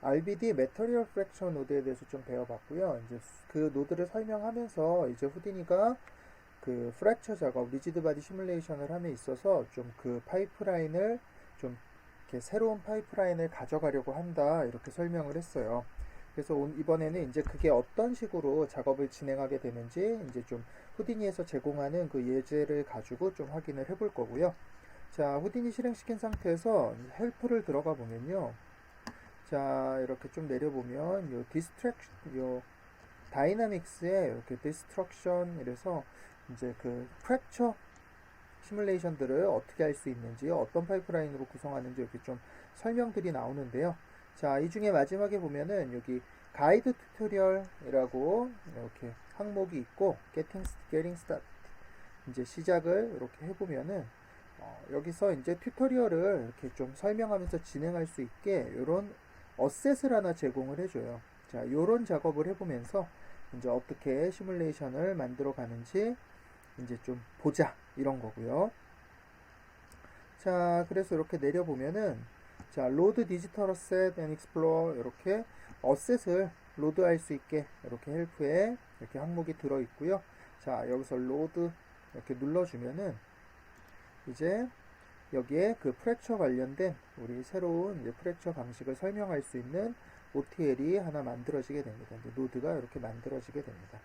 RBD Material Fracture 노드에 대해서 좀 배워봤고요. 이제 그 노드를 설명하면서 이제 후디니가 그 프랙처 작업, 리지드 바디 시뮬레이션을 함에 있어서 좀 그 파이프라인을 좀 이렇게 새로운 파이프라인을 가져가려고 한다 이렇게 설명을 했어요. 그래서 이번에는 이제 그게 어떤 식으로 작업을 진행하게 되는지 이제 좀 후디니에서 제공하는 그 예제를 가지고 좀 확인을 해볼 거고요. 자, 후디니 실행시킨 상태에서 헬프를 들어가 보면요. 자, 이렇게 좀 내려보면 요 디스트랙션, 요 다이나믹스에 이렇게 디스트럭션 이래서 이제 그 프랙처 시뮬레이션들을 어떻게 할 수 있는지, 어떤 파이프라인으로 구성하는지 이렇게 좀 설명들이 나오는데요. 자, 이 중에 마지막에 보면은 여기 가이드 튜토리얼이라고 이렇게 항목이 있고 getting started 이제 시작을 이렇게 해보면은 여기서 이제 튜토리얼을 이렇게 좀 설명하면서 진행할 수 있게 이런 어셋을 하나 제공을 해줘요. 자, 요런 작업을 해보면서 이제 어떻게 시뮬레이션을 만들어 가는지 이제 좀 보자 이런 거고요. 자, 그래서 이렇게 내려보면은 자, 로드 디지털 어셋 앤 익스플로어 이렇게 어셋을 로드할 수 있게 이렇게 헬프에 이렇게 항목이 들어 있고요. 자, 여기서 로드 이렇게 눌러주면은 이제 여기에 그 프랙처 관련된 우리 새로운 이제 프랙처 방식을 설명할 수 있는 OTL이 하나 만들어지게 됩니다. 이제 노드가 이렇게 만들어지게 됩니다.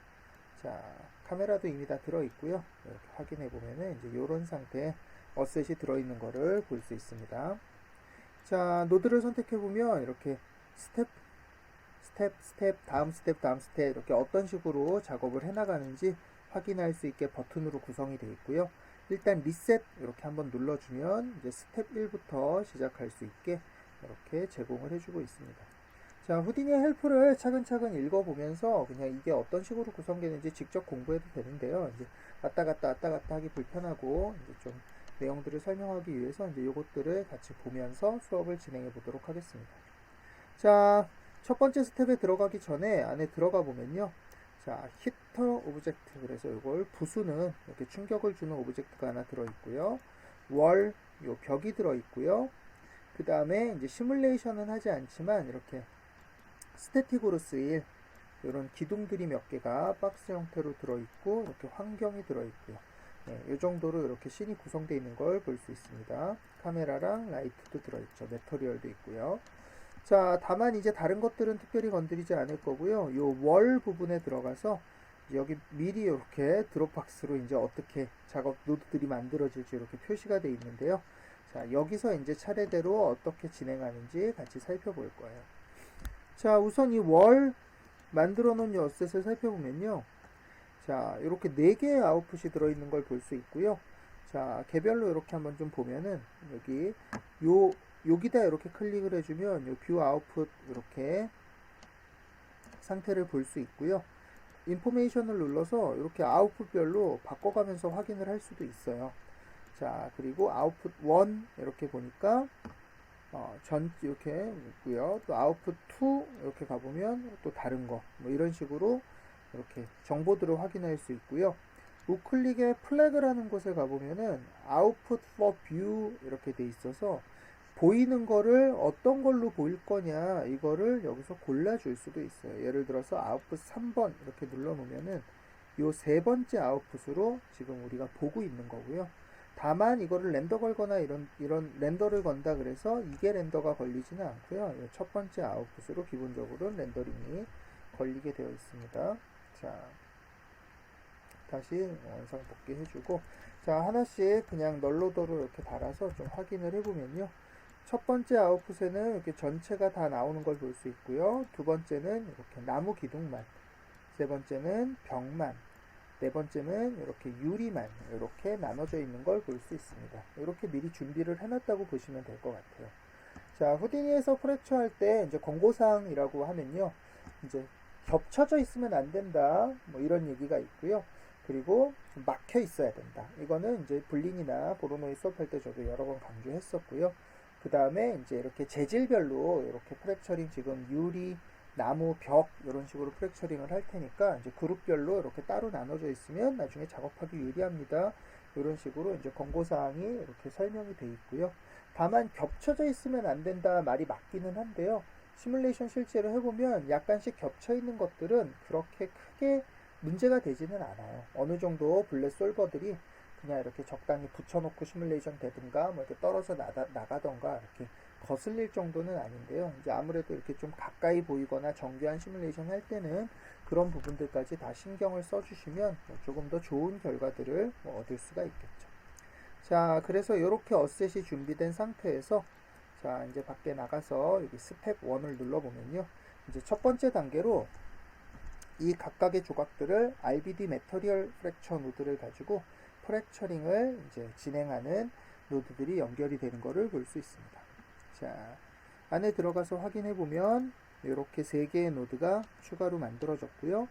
자, 카메라도 이미 다 들어있고요. 이렇게 확인해 보면은 이제 이런 상태의 어셋이 들어있는 거를 볼 수 있습니다. 자, 노드를 선택해 보면 이렇게 다음 스텝 이렇게 어떤 식으로 작업을 해나가는지 확인할 수 있게 버튼으로 구성이 되어 있고요. 일단 리셋 이렇게 한번 눌러주면 이제 스텝 1부터 시작할 수 있게 이렇게 제공을 해주고 있습니다. 자, 후디니의 헬프를 차근차근 읽어보면서 그냥 이게 어떤 식으로 구성되는지 직접 공부해도 되는데요. 이제 왔다 갔다 하기 불편하고 이제 좀 내용들을 설명하기 위해서 이제 요것들을 같이 보면서 수업을 진행해 보도록 하겠습니다. 자, 첫 번째 스텝에 들어가기 전에 안에 들어가 보면요. 자, 히터 오브젝트 그래서 이걸 부수는 이렇게 충격을 주는 오브젝트가 하나 들어 있고요. 월, 요 벽이 들어 있고요. 그 다음에 이제 시뮬레이션은 하지 않지만 이렇게 스태틱으로 쓰일 이런 기둥들이 몇 개가 박스 형태로 들어있고 이렇게 환경이 들어있고요. 네, 이 정도로 이렇게 씬이 구성되어 있는 걸 볼 수 있습니다. 카메라랑 라이트도 들어있죠. 매터리얼도 있고요. 자, 다만 이제 다른 것들은 특별히 건드리지 않을 거고요. 요 월 부분에 들어가서 여기 미리 이렇게 드롭박스로 이제 어떻게 작업 노드들이 만들어질지 이렇게 표시가 되어 있는데요. 자, 여기서 이제 차례대로 어떻게 진행하는지 같이 살펴볼 거예요. 자, 우선 이 월 만들어 놓은 이 어셋을 살펴보면요. 자, 이렇게 4개의 아웃풋이 들어있는 걸 볼 수 있고요. 자, 개별로 이렇게 한번 좀 보면은 여기 여기다 이렇게 클릭을 해주면 요 뷰 아웃풋 이렇게 상태를 볼 수 있고요. 인포메이션을 눌러서 이렇게 아웃풋별로 바꿔가면서 확인을 할 수도 있어요. 자, 그리고 아웃풋 1 이렇게 보니까 이렇게 있고요. 또 아웃풋 2 이렇게 가보면 또 다른 거 뭐 이런 식으로 이렇게 정보들을 확인할 수 있고요. 우클릭에 플래그라는 곳에 가보면은 output for view 이렇게 돼 있어서 보이는 거를 어떤 걸로 보일 거냐 이거를 여기서 골라줄 수도 있어요. 예를 들어서 아웃풋 3번 이렇게 눌러놓으면은 요 세 번째 아웃풋으로 지금 우리가 보고 있는 거고요. 다만 이거를 렌더 걸거나 이런 렌더를 건다 그래서 이게 렌더가 걸리지는 않고요. 첫 번째 아웃풋으로 기본적으로 렌더링이 걸리게 되어 있습니다. 자, 다시 원상 복귀해주고 자, 하나씩 그냥 널로더로 이렇게 달아서 좀 확인을 해보면요. 첫 번째 아웃풋에는 이렇게 전체가 다 나오는 걸 볼 수 있고요. 두 번째는 이렇게 나무 기둥만, 세 번째는 벽만, 네 번째는 이렇게 유리만 이렇게 나눠져 있는 걸 볼 수 있습니다. 이렇게 미리 준비를 해놨다고 보시면 될 것 같아요. 자, 후디니에서 프랙처 할 때 이제 권고사항이라고 하면요. 이제 겹쳐져 있으면 안 된다. 뭐 이런 얘기가 있고요. 그리고 막혀 있어야 된다. 이거는 이제 블린이나 보로노이 수업할 때 저도 여러 번 강조했었고요. 그 다음에 이제 이렇게 재질별로 이렇게 프랙처링 지금 유리, 나무, 벽 이런 식으로 프랙처링을 할 테니까 이제 그룹별로 이렇게 따로 나눠져 있으면 나중에 작업하기 유리합니다. 이런 식으로 이제 권고사항이 이렇게 설명이 되어 있고요. 다만 겹쳐져 있으면 안 된다 말이 맞기는 한데요. 시뮬레이션 실제로 해보면 약간씩 겹쳐 있는 것들은 그렇게 크게 문제가 되지는 않아요. 어느 정도 블랙 솔버들이 그냥 이렇게 적당히 붙여놓고 시뮬레이션 되든가 뭐 이렇게 떨어져 나가던가 이렇게 거슬릴 정도는 아닌데요. 이제 아무래도 이렇게 좀 가까이 보이거나 정교한 시뮬레이션 할 때는 그런 부분들까지 다 신경을 써주시면 조금 더 좋은 결과들을 얻을 수가 있겠죠. 자, 그래서 이렇게 어셋이 준비된 상태에서 자, 이제 밖에 나가서 여기 스텝 1을 눌러보면요. 이제 첫 번째 단계로 이 각각의 조각들을 RBD 매터리얼 프랙처 노드를 가지고 프랙처링을 이제 진행하는 노드들이 연결이 되는 것을 볼 수 있습니다. 자, 안에 들어가서 확인해 보면 이렇게 3개의 노드가 추가로 만들어졌고요.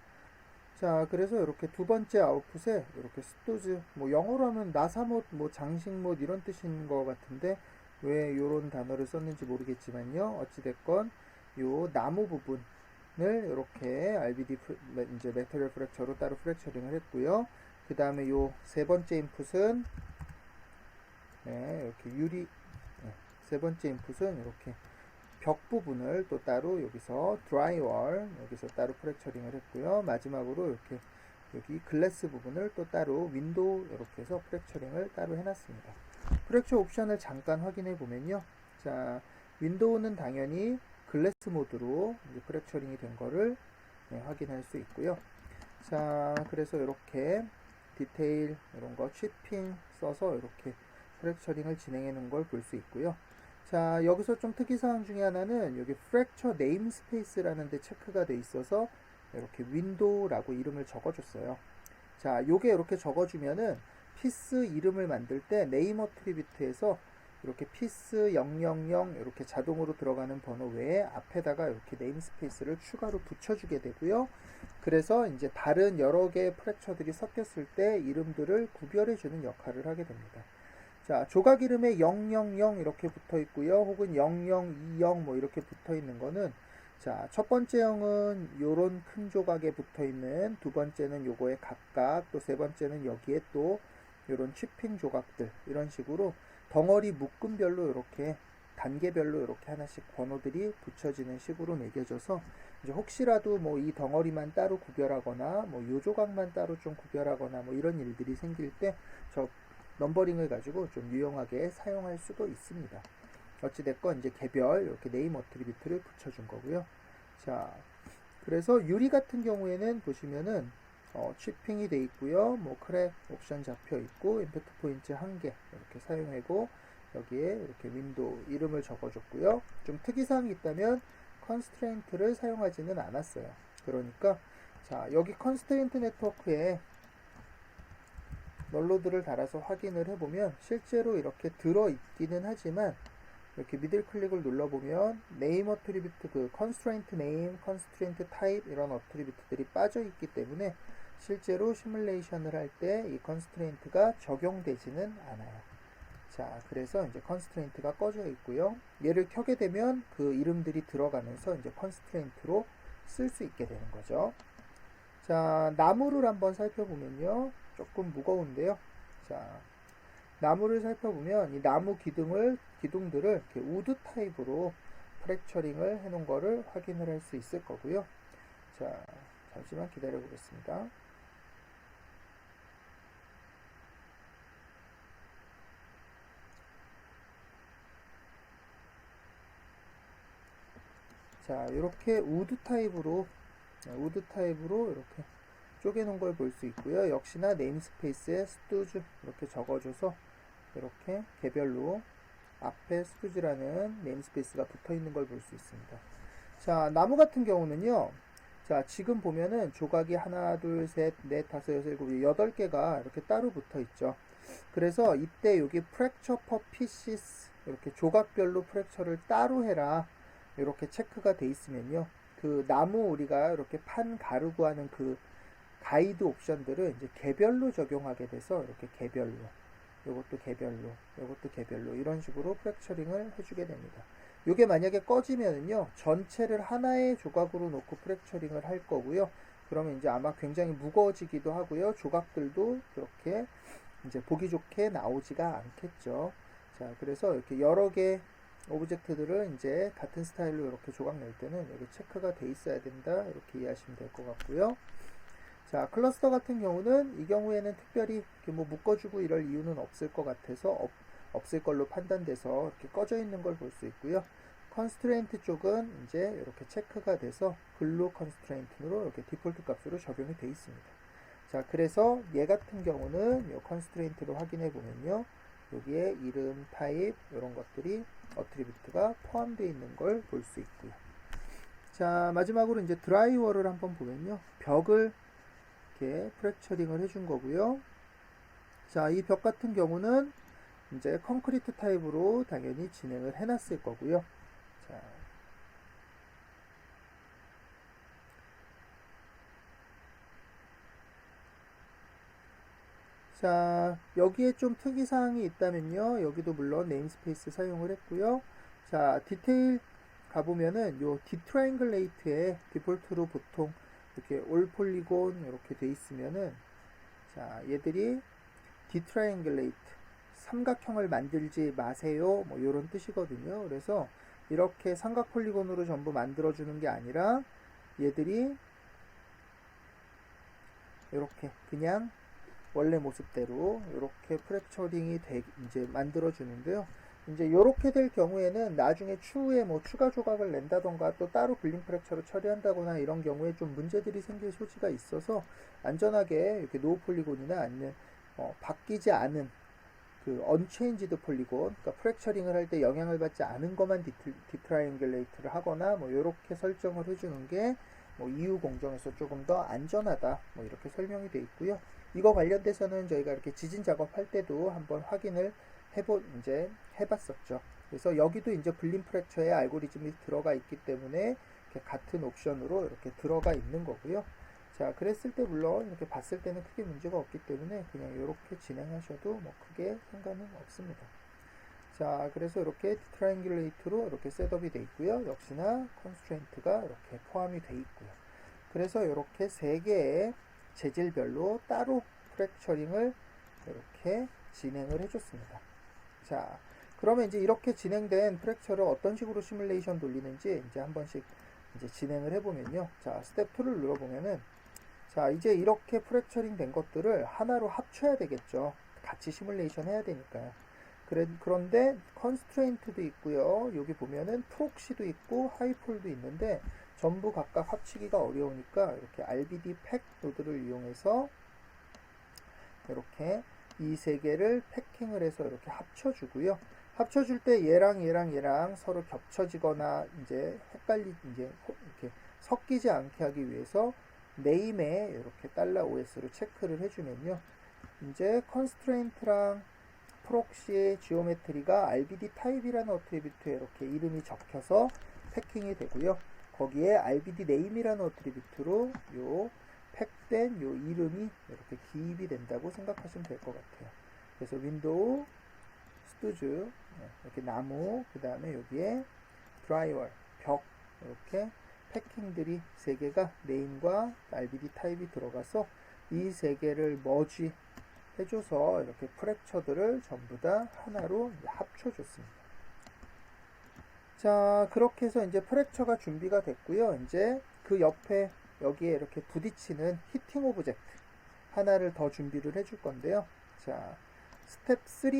자, 그래서 이렇게 두 번째 아웃풋에 이렇게 스토즈, 뭐 영어로 하면 나사못, 뭐 장식못 이런 뜻인 것 같은데 왜 이런 단어를 썼는지 모르겠지만요. 어찌됐건 요 나무 부분을 이렇게 RBD 이제 매터리얼 프랙처로 따로 프랙처링을 했고요. 그 다음에 요 세 번째 인풋은 이렇게 유리, 세 번째 인풋은 이렇게 벽 부분을 또 따로 여기서 드라이월 여기서 따로 프랙처링을 했고요. 마지막으로 이렇게 여기 글래스 부분을 또 따로 윈도우 이렇게 해서 프랙처링을 따로 해놨습니다. 프랙처 옵션을 잠깐 확인해 보면요. 자, 윈도우는 당연히 글래스 모드로 이제 프랙처링이 된 거를 확인할 수 있고요. 자, 그래서 이렇게 디테일 이런 거 치핑 써서 이렇게 프랙처링을 진행해 놓은 걸 볼 수 있고요. 자, 여기서 좀 특이사항 중에 하나는 여기 프랙처 네임스페이스라는 데 체크가 돼 있어서 이렇게 윈도우라고 이름을 적어줬어요. 자, 요게 이렇게 적어주면은 피스 이름을 만들 때 네임 어트리뷰트에서 이렇게 피스 000 이렇게 자동으로 들어가는 번호 외에 앞에다가 이렇게 네임스페이스를 추가로 붙여주게 되고요. 그래서 이제 다른 여러 개의 프랙처들이 섞였을 때 이름들을 구별해주는 역할을 하게 됩니다. 자, 조각 이름에 000 이렇게 붙어 있고요. 혹은 0020 뭐 이렇게 붙어 있는 거는 자, 첫 번째 0은 요런 큰 조각에 붙어 있는, 두 번째는 요거에 각각, 또 세 번째는 여기에 또 요런 치핑 조각들 이런 식으로 덩어리 묶음별로 이렇게 단계별로 이렇게 하나씩 번호들이 붙여지는 식으로 매겨져서 이제 혹시라도 뭐 이 덩어리만 따로 구별하거나 뭐 요 조각만 따로 좀 구별하거나 뭐 이런 일들이 생길 때 저 넘버링을 가지고 좀 유용하게 사용할 수도 있습니다. 어찌됐건 이제 개별 이렇게 네임 어트리뷰트를 붙여준 거고요. 자, 그래서 유리 같은 경우에는 보시면은 치핑이 돼 있고요. 뭐 크랙 옵션 잡혀 있고 임팩트 포인트 1개 이렇게 사용하고 여기에 이렇게 윈도우 이름을 적어줬고요. 좀 특이사항이 있다면 컨스트레인트를 사용하지는 않았어요. 그러니까 자, 여기 컨스트레인트 네트워크에 널로드를 달아서 확인을 해보면 실제로 이렇게 들어있기는 하지만 이렇게 미들 클릭을 눌러보면 네임 어트리뷰트 그 컨스트레인트 네임, 컨스트레인트 타입 이런 어트리뷰트들이 빠져있기 때문에 실제로 시뮬레이션을 할 때 이 컨스트레인트가 적용되지는 않아요. 자, 그래서 이제 컨스트레인트가 꺼져 있고요. 얘를 켜게 되면 그 이름들이 들어가면서 이제 컨스트레인트로 쓸 수 있게 되는 거죠. 자, 나무를 한번 살펴보면요. 조금 무거운데요. 자, 나무를 살펴보면 이 나무 기둥들을 이렇게 우드 타입으로 프랙처링을 해놓은 거를 확인을 할 수 있을 거고요. 자, 잠시만 기다려 보겠습니다. 자, 이렇게 우드 타입으로 이렇게 쪼개놓은 걸 볼 수 있고요. 역시나 네임스페이스에 스투즈 이렇게 적어줘서 이렇게 개별로 앞에 스투즈라는 네임스페이스가 붙어 있는 걸 볼 수 있습니다. 자, 나무 같은 경우는요. 자, 지금 보면은 조각이 하나, 둘, 셋, 넷, 다섯, 여섯, 일곱, 8개가 이렇게 따로 붙어 있죠. 그래서 이때 여기 프랙처 퍼 피시스 이렇게 조각별로 프랙처를 따로 해라 이렇게 체크가 돼 있으면요. 그 나무 우리가 이렇게 판 가르고 하는 그 가이드 옵션들을 이제 개별로 적용하게 돼서 이렇게 개별로 요것도 개별로 이런 식으로 프랙처링을 해주게 됩니다. 요게 만약에 꺼지면은요 전체를 하나의 조각으로 놓고 프랙처링을 할 거고요. 그러면 이제 아마 굉장히 무거워지기도 하고요. 조각들도 그렇게 이제 보기 좋게 나오지가 않겠죠. 자, 그래서 이렇게 여러 개 오브젝트들을 이제 같은 스타일로 이렇게 조각 낼 때는 여기 체크가 돼 있어야 된다. 이렇게 이해하시면 될 것 같고요. 자, 클러스터 같은 경우는 이 경우에는 특별히 이렇게 뭐 묶어주고 이럴 이유는 없을 것 같아서 없을 걸로 판단돼서 이렇게 꺼져 있는 걸 볼 수 있고요. 컨스트레인트 쪽은 이제 이렇게 체크가 돼서 글루 컨스트레인트로 이렇게 디폴트 값으로 적용이 되어 있습니다. 자, 그래서 얘 같은 경우는 이 컨스트레인트로 확인해 보면요. 여기에 이름, 타입 이런 것들이 어트리뷰트가 포함되어 있는 걸 볼 수 있고요. 자, 마지막으로 이제 드라이워를 한번 보면요. 벽을 이렇게 프랙처링을 해준 거고요. 자, 이 벽 같은 경우는 이제 콘크리트 타입으로 당연히 진행을 해놨을 거고요. 자, 자, 여기에 좀 특이사항이 있다면요. 여기도 물론 네임스페이스 사용을 했고요. 자, 디테일 가보면은 요 디트라이앵글레이트에 디폴트로 보통 이렇게 올 폴리곤 이렇게 돼 있으면은 자, 얘들이 디트라이앵글레이트 삼각형을 만들지 마세요. 뭐 요런 뜻이거든요. 그래서 이렇게 삼각 폴리곤으로 전부 만들어 주는 게 아니라 얘들이 이렇게 그냥 원래 모습대로 이렇게 프랙처링이 이제 만들어 주는데요. 이제 이렇게 될 경우에는 나중에 추후에 뭐 추가 조각을 낸다던가 또 따로 블링 프랙처로 처리한다거나 이런 경우에 좀 문제들이 생길 소지가 있어서 안전하게 이렇게 노우 폴리곤이나 아니면 바뀌지 않은 그 언체인지드 폴리곤, 그러니까 프랙처링을 할 때 영향을 받지 않은 것만 디트라이앵글레이트를 하거나 뭐 이렇게 설정을 해주는 게 뭐 이후 공정에서 조금 더 안전하다, 뭐 이렇게 설명이 되어 있고요. 이거 관련돼서는 저희가 이렇게 지진 작업할 때도 한번 확인을 이제 해봤었죠. 그래서 여기도 이제 블린 프랙처의 알고리즘이 들어가 있기 때문에 이렇게 같은 옵션으로 이렇게 들어가 있는 거고요. 자, 그랬을 때 물론 이렇게 봤을 때는 크게 문제가 없기 때문에 그냥 이렇게 진행하셔도 뭐 크게 상관은 없습니다. 자, 그래서 이렇게 트라이앵귤레이트로 이렇게 셋업이 되어 있고요. 역시나 컨스트레인트가 이렇게 포함이 되어 있고요. 그래서 이렇게 세 개의 재질별로 따로 프랙처링을 이렇게 진행을 해줬습니다. 자, 그러면 이제 이렇게 진행된 프랙처를 어떤 식으로 시뮬레이션 돌리는지 이제 한 번씩 이제 진행을 해보면요. 자, 스텝 2를 눌러보면은 자, 이제 이렇게 프랙처링 된 것들을 하나로 합쳐야 되겠죠. 같이 시뮬레이션 해야 되니까요. 그런데 컨스트레인트도 있고요. 여기 보면은 프록시도 있고 하이폴도 있는데 전부 각각 합치기가 어려우니까 이렇게 RBD 팩 노드를 이용해서 이렇게 이 세 개를 패킹을 해서 이렇게 합쳐주고요. 합쳐줄 때 얘랑 서로 겹쳐지거나 이제 이제 이렇게 섞이지 않게 하기 위해서 네임에 이렇게 $OS로 체크를 해주면요. 이제 컨스트레인트랑 프록시의 지오메트리가 RBD 타입이라는 어트리뷰트에 이렇게 이름이 적혀서 패킹이 되고요. 거기에 RBD 네임이라는 어트리뷰트로 요 팩된 요 이름이 이렇게 기입이 된다고 생각하시면 될 것 같아요. 그래서 윈도우, 스투즈, 이렇게 나무, 그 다음에 여기에 드라이월, 벽, 이렇게 패킹들이 세 개가 네임과 RBD 타입이 들어가서 이 세 개를 머지 해줘서 이렇게 프랙처들을 전부 다 하나로 합쳐줬습니다. 자, 그렇게 해서 이제 프랙처가 준비가 됐고요. 이제 그 옆에 여기에 이렇게 부딪히는 히팅 오브젝트 하나를 더 준비를 해줄 건데요. 자, 스텝 3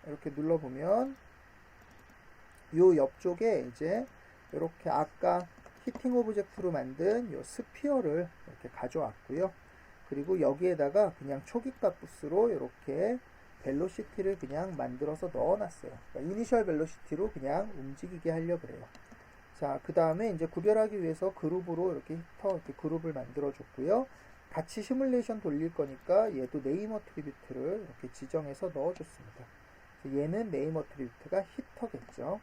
이렇게 눌러보면 요 옆쪽에 이제 이렇게 아까 히팅 오브젝트로 만든 요 스피어를 이렇게 가져왔고요. 그리고 여기에다가 그냥 초기값 부스로 이렇게 벨로시티를 그냥 만들어서 넣어놨어요. 그러니까 이니셜 벨로시티로 그냥 움직이게 하려고 그래요. 자, 그 다음에 이제 구별하기 위해서 그룹으로 이렇게 이렇게 그룹을 만들어줬고요. 같이 시뮬레이션 돌릴 거니까 얘도 네임 어트리뷰트를 이렇게 지정해서 넣어줬습니다. 얘는 네임 어트리뷰트가 히터겠죠.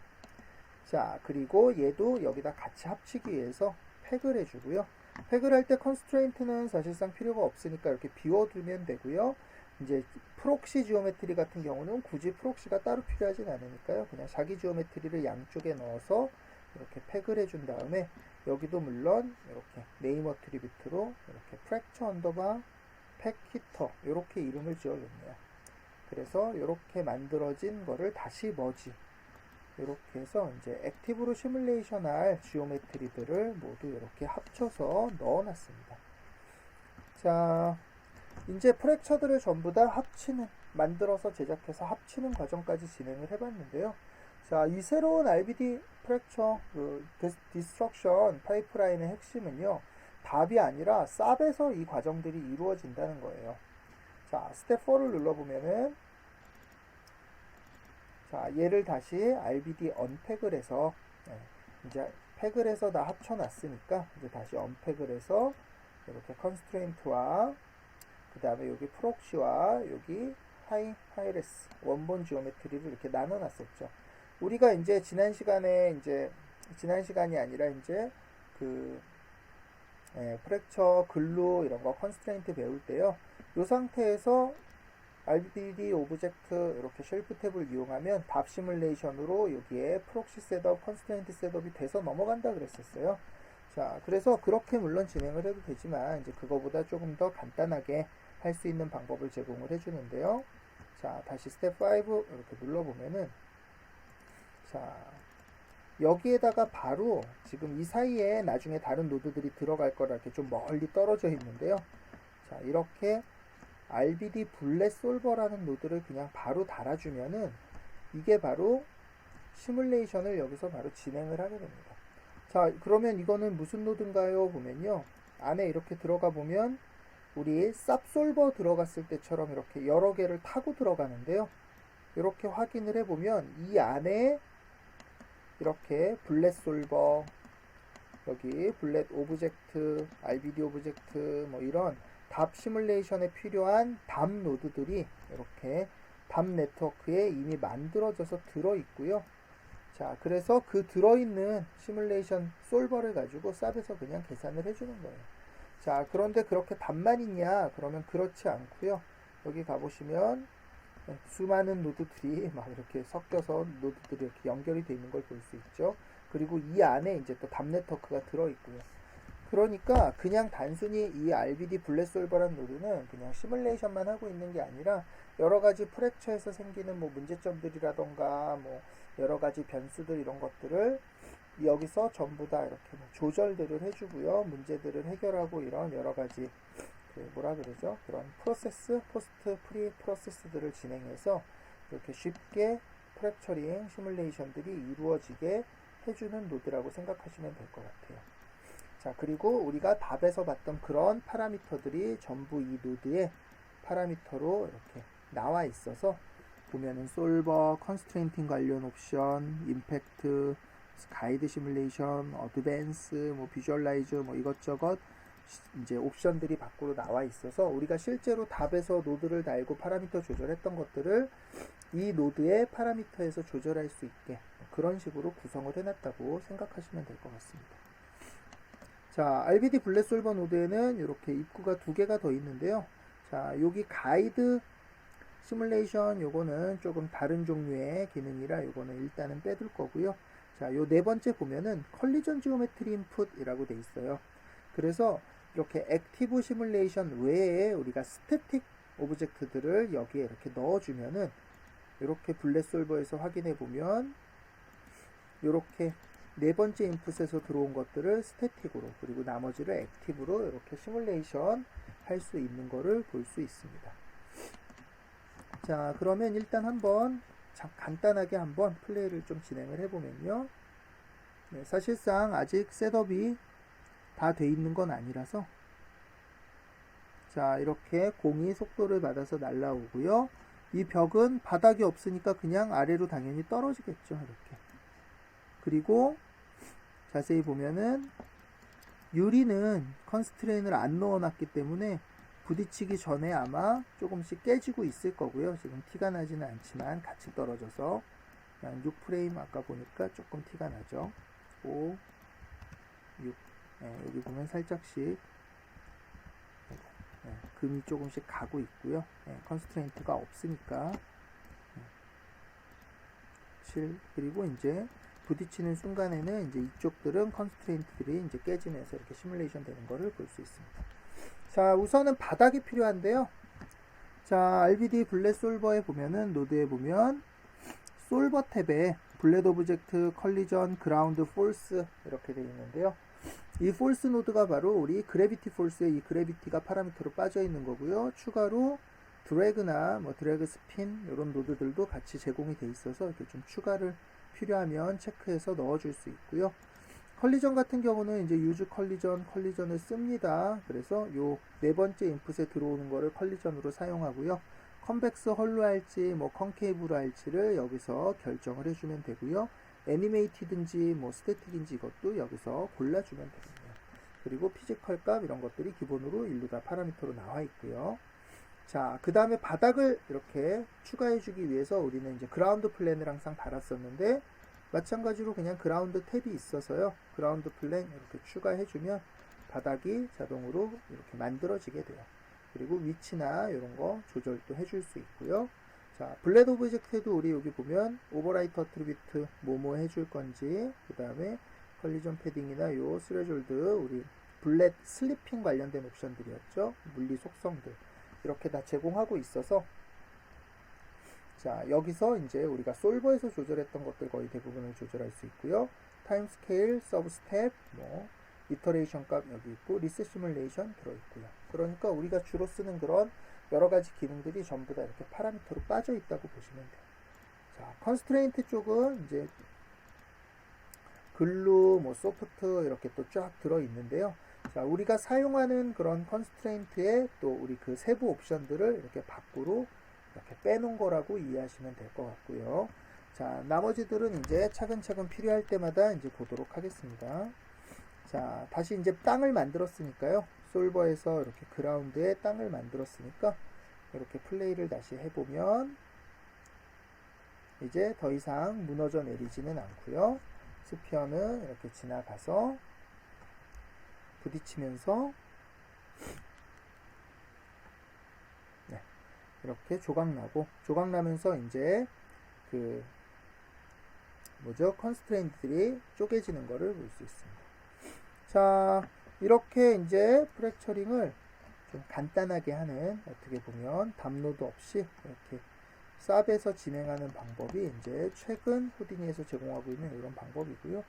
자, 그리고 얘도 여기다 같이 합치기 위해서 팩을 해주고요. 팩을 할 때 컨스트레인트는 사실상 필요가 없으니까 이렇게 비워두면 되고요. 이제 프록시 지오메트리 같은 경우는 굳이 프록시가 따로 필요하진 않으니까요. 그냥 자기 지오메트리를 양쪽에 넣어서 이렇게 팩을 해준 다음에 여기도 물론 이렇게 네임 어트리뷰트로 이렇게 프랙처 언더바 팩 히터 이렇게 이름을 지어줬네요. 그래서 이렇게 만들어진 거를 다시 머지 이렇게 해서 이제 액티브로 시뮬레이션 할 지오메트리들을 모두 이렇게 합쳐서 넣어 놨습니다. 자, 이제 프랙처들을 전부 다 만들어서 제작해서 합치는 과정까지 진행을 해봤는데요. 자, 이 새로운 RBD 프랙처 디스트럭션 파이프라인의 핵심은요, 답이 아니라 쌉에서 이 과정들이 이루어진다는 거예요. 자, 스텝 4를 눌러보면은, 자, 얘를 다시 RBD 언팩을 해서, 이제 팩을 해서 다 합쳐놨으니까, 이제 다시 언팩을 해서, 이렇게 컨스트레인트와, 그 다음에 여기 프록시와 여기 하이레스 원본 지오메트리를 이렇게 나눠놨었죠. 우리가 이제 지난 시간이 아니라 이제 프랙처, 글루 이런 거 컨스트레인트 배울 때요. 이 상태에서 RBD 오브젝트 이렇게 쉘프 탭을 이용하면 답 시뮬레이션으로 여기에 프록시 셋업, 컨스트레인트 셋업이 돼서 넘어간다 그랬었어요. 자, 그래서 그렇게 물론 진행을 해도 되지만 이제 그거보다 조금 더 간단하게 할 수 있는 방법을 제공을 해주는데요. 자, 다시 스텝 5 이렇게 눌러보면은, 자, 여기에다가 바로 지금 이 사이에 나중에 다른 노드들이 들어갈 거라 이렇게 좀 멀리 떨어져 있는데요. 자, 이렇게 RBD 블렛 솔버라는 노드를 그냥 바로 달아주면은 이게 바로 시뮬레이션을 여기서 바로 진행을 하게 됩니다. 자, 그러면 이거는 무슨 노드인가요? 보면요. 안에 이렇게 들어가 보면 우리 쌉솔버 들어갔을 때처럼 이렇게 여러 개를 타고 들어가는데요. 이렇게 확인을 해보면 이 안에 이렇게 블렛 솔버, 여기 블렛 오브젝트, RBD 오브젝트 뭐 이런 답 시뮬레이션에 필요한 답 노드들이 이렇게 답 네트워크에 이미 만들어져서 들어있고요. 자, 그래서 그 들어있는 시뮬레이션 솔버를 가지고 쌉에서 그냥 계산을 해주는 거예요. 자, 그런데 그렇게 답만 있냐? 그러면 그렇지 않고요. 여기 가보시면 수많은 노드들이 막 이렇게 섞여서 노드들이 이렇게 연결이 되어 있는 걸 볼 수 있죠. 그리고 이 안에 이제 또 답 네트워크가 들어있고요. 그러니까 그냥 단순히 이 RBD 블렛 솔버라는 노드는 그냥 시뮬레이션만 하고 있는 게 아니라 여러 가지 프랙처에서 생기는 뭐 문제점들이라던가 뭐 여러 가지 변수들 이런 것들을 여기서 전부 다 이렇게 뭐 조절들을 해주고요. 문제들을 해결하고 이런 여러 가지 뭐라 그러죠? 그런 프로세스, 포스트, 프리 프로세스들을 진행해서 이렇게 쉽게 프랙처링 시뮬레이션들이 이루어지게 해주는 노드라고 생각하시면 될 것 같아요. 자, 그리고 우리가 답에서 봤던 그런 파라미터들이 전부 이 노드의 파라미터로 이렇게 나와 있어서 보면은 솔버, 컨스트레인팅 관련 옵션, 임팩트, 가이드 시뮬레이션, 어드밴스, 뭐 비주얼라이즈 뭐 이것저것 이제 옵션들이 밖으로 나와 있어서 우리가 실제로 답에서 노드를 달고 파라미터 조절했던 것들을 이 노드의 파라미터에서 조절할 수 있게 그런 식으로 구성을 해놨다고 생각하시면 될 것 같습니다. 자, RBD 블렛 솔버 노드에는 이렇게 입구가 두 개가 더 있는데요. 자, 여기 가이드 시뮬레이션 요거는 조금 다른 종류의 기능이라 요거는 일단은 빼둘 거고요. 자, 요 네 번째 보면은 컬리전 지오메트리 인풋이라고 돼 있어요. 그래서 이렇게 액티브 시뮬레이션 외에 우리가 스태틱 오브젝트들을 여기에 이렇게 넣어주면은 이렇게 블렛 솔버에서 확인해 보면 이렇게 네 번째 인풋에서 들어온 것들을 스태틱으로 그리고 나머지를 액티브로 이렇게 시뮬레이션 할 수 있는 거를 볼 수 있습니다. 자, 그러면 일단 한번 간단하게 한번 플레이를 좀 진행을 해보면요. 네, 사실상 아직 셋업이 다 돼 있는 건 아니라서 자, 이렇게 공이 속도를 받아서 날라오고요. 이 벽은 바닥이 없으니까 그냥 아래로 당연히 떨어지겠죠. 이렇게. 그리고 자세히 보면은 유리는 컨스트레인을 안 넣어놨기 때문에 부딪히기 전에 아마 조금씩 깨지고 있을 거고요. 지금 티가 나지는 않지만 같이 떨어져서 그냥 6프레임 아까 보니까 조금 티가 나죠. 5, 6 네, 여기 보면 살짝씩 네, 금이 조금씩 가고 있고요. 네, 컨스트레인트가 없으니까 7 그리고 이제 부딪히는 순간에는 이제 이쪽들은 컨스트레인트들이 이제 깨지면서 이렇게 시뮬레이션 되는 거를 볼 수 있습니다. 자, 우선은 바닥이 필요한데요. 자, RBD 블렛 솔버에 보면은 노드에 보면 솔버 탭에 블렛 오브젝트, 컬리전, 그라운드, 폴스 이렇게 되어 있는데요. 이 폴스 노드가 바로 우리 그래비티 폴스의 이 그래비티가 파라미터로 빠져 있는 거고요. 추가로 드래그나 뭐 드래그 스핀 이런 노드들도 같이 제공이 돼 있어서 이렇게 좀 추가를 필요하면 체크해서 넣어줄 수 있고요. 컬리전 같은 경우는 이제 유즈 컬리전을 씁니다. 그래서 요 네 번째 인풋에 들어오는 거를 컬리전으로 사용하고요. 컨벡스 헐로 할지 뭐 컨케이브로 할지를 여기서 결정을 해주면 되고요. 애니메이티든지 뭐 스태틱인지 이것도 여기서 골라주면 되겠네요. 그리고 피지컬 값 이런 것들이 기본으로 일루 다 파라미터로 나와 있고요. 자, 그 다음에 바닥을 이렇게 추가해주기 위해서 우리는 이제 그라운드 플랜을 항상 달았었는데 마찬가지로 그냥 그라운드 탭이 있어서요. 그라운드 플랜 이렇게 추가해주면 바닥이 자동으로 이렇게 만들어지게 돼요. 그리고 위치나 이런 거 조절도 해줄 수 있고요. 자, 블렛 오브젝트도 우리 여기 보면 오버라이트 어트리뷰트 뭐뭐 해줄 건지, 그 다음에 컬리전 패딩이나 요 스레졸드 우리 블렛 슬리핑 관련된 옵션들이었죠. 물리 속성들 이렇게 다 제공하고 있어서 자, 여기서 이제 우리가 솔버에서 조절했던 것들 거의 대부분을 조절할 수 있고요. 타임 스케일, 서브 스텝, 뭐 이터레이션 값 여기 있고 리셋 시뮬레이션 들어있고요. 그러니까 우리가 주로 쓰는 그런 여러 가지 기능들이 전부 다 이렇게 파라미터로 빠져 있다고 보시면 돼요. 자, 컨스트레인트 쪽은 이제 글루, 뭐 소프트 이렇게 또 쫙 들어 있는데요. 자, 우리가 사용하는 그런 컨스트레인트에 또 우리 그 세부 옵션들을 이렇게 밖으로 이렇게 빼놓은 거라고 이해하시면 될 것 같고요. 자, 나머지들은 이제 차근차근 필요할 때마다 이제 보도록 하겠습니다. 자, 다시 이제 땅을 만들었으니까요. 솔버에서 이렇게 그라운드에 땅을 만들었으니까 이렇게 플레이를 다시 해보면 이제 더 이상 무너져 내리지는 않고요. 스피어는 이렇게 지나가서 부딪히면서 네, 이렇게 조각나면서 이제 그 뭐죠? 컨스트레인트들이 쪼개지는 거를 볼 수 있습니다. 자, 이렇게 이제 프랙처링을 좀 간단하게 하는, 어떻게 보면 담로도 없이 이렇게 쌉에서 진행하는 방법이 이제 최근 후디니에서 제공하고 있는 이런 방법이고요.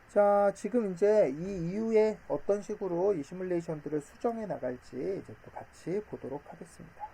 자, 지금 이제 이 이후에 어떤 식으로 이 시뮬레이션들을 수정해 나갈지 이제 또 같이 보도록 하겠습니다.